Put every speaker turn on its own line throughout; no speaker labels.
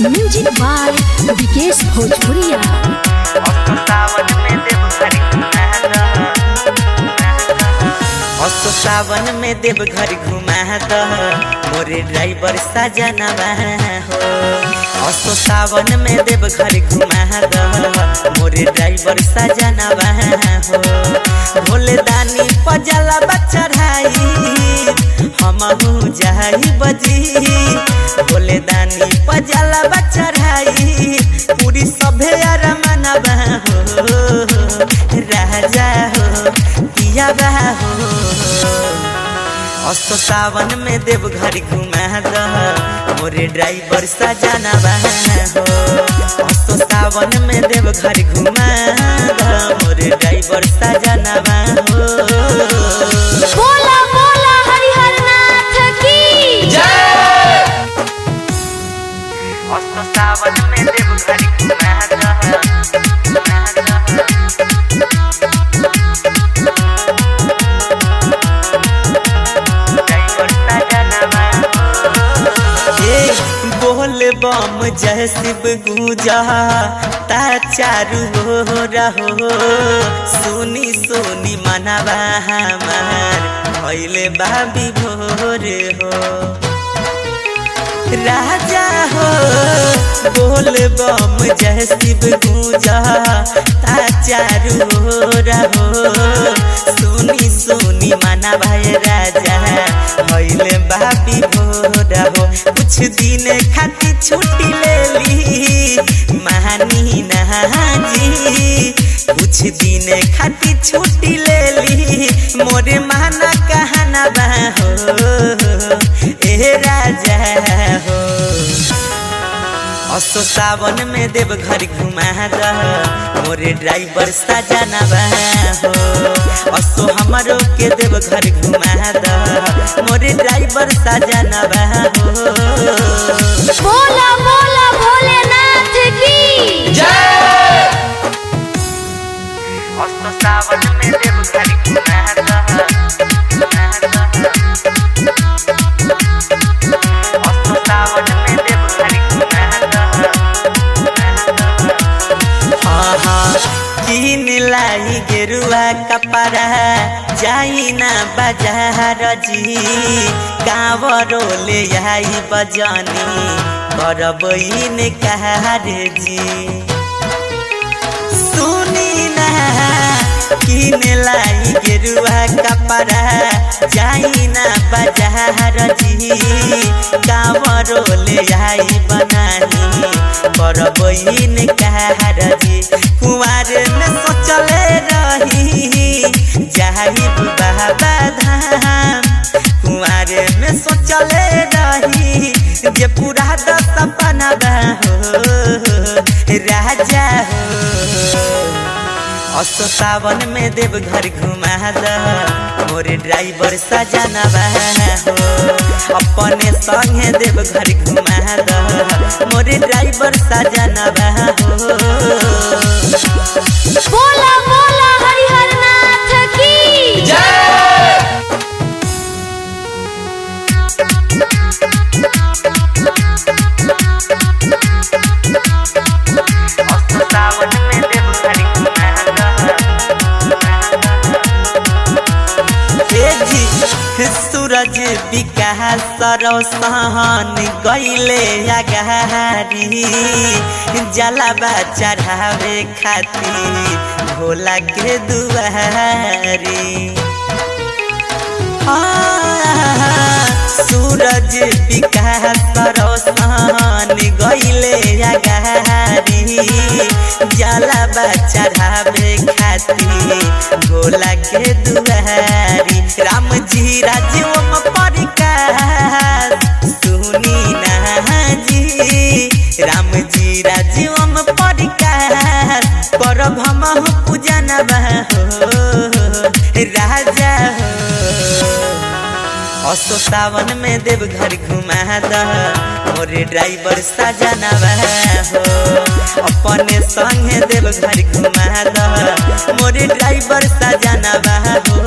Music by Vikesh भोजपुरिया।
सावन में देव घर घुमा द मोरे ड्राइवर सजनवा हो। असो सावन में देव घर घुमा द मोरे ड्राइवर सजनवा हो। भोले दानी पजला चढ़ाई हमहू जाई बजी। भोले दानी पजला चढ़ाई पूरी सभे अरमनवा हो। राजा हो किया हो। असो सावन में देव घर घुमा द मोरे ड्राइवर सजनवा हो। असो सावन में देव घर घुमा द मोरे ड्राइवर सजनवा हो।
बोला बोला हरिहर नाथ की
जय। असो सावन में देव घर घुमा द बोल बम जय शिव गूंजा ता चारू हो रहो। सुनी सुनी मनवा हमार भइले बाबी भोर हो। राजा हो बोल बम जय शिव गूंजा ता चारू हो रहो। सुनी सुनी मनवा राजा भइले बाबी भोर हो। कुछ दिन खातिर छुट्टी ले ली महानी नहाजी। कुछ दिन खातिर छुट्टी ले ली मोरे माना कहना हो। ए राजा हो असो सावन में देव घर घुमा द मोरे ड्राइवर सजनवा हो। असो हमरो के देव घर घुमा द मोरे ड्राइवर सजनवा हो।
बोला बोला भोलेनाथ की
जय। असो सावन में देव घर घुमा द असो सावन में देव घर घुमा द। किन लाई गेरुआ कपड़ा जाई ना बाजार जी। कांवरो ले आई बजानी करबईन कहार जी। सुनी ना किन लाई गेरुआ कपड़ा जाई ना बाजार जी। कांवरो ले आई बनानी करबईन कहार जी। कुंवार में सोचले रही जाहिब बाबा धाम। कुंवार में सोचले रही जे पूरा दस सपना हो। राजा हो असो सावन में देव घर घुमा द मोरे ड्राइवर सजनवा हो। अपने संगे देव घर घुमा द मोरे ड्राइवर सजनवा हो।
बोला बोला हरिहर नाथ की
जय। असो सावन में देव घर घुमा द। सूरज विकास सरसहन गईले अगारी। जलावा चढ़ावे खातिर भोला के दुआरी। सूरज विकास सरसहन गईले अगारी। जलावा चढ़ावे खातिर भोला के दुआरी। राम जी राजीव परिकार सुनी ना जी। राम जी राजीव परिकार करब हम पूजनवा हो। राजा हो असो सावन में देव घर घुमा द मोरे ड्राइवर सजनवा हो। अपने संगे देव घर घुमा द मोरे ड्राइवर सजनवा हो।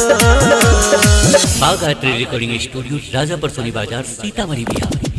बाघ आर्ट रिकॉर्डिंग स्टूडियो राजापुर सोनी बाजार सीतामढ़ी बिहार।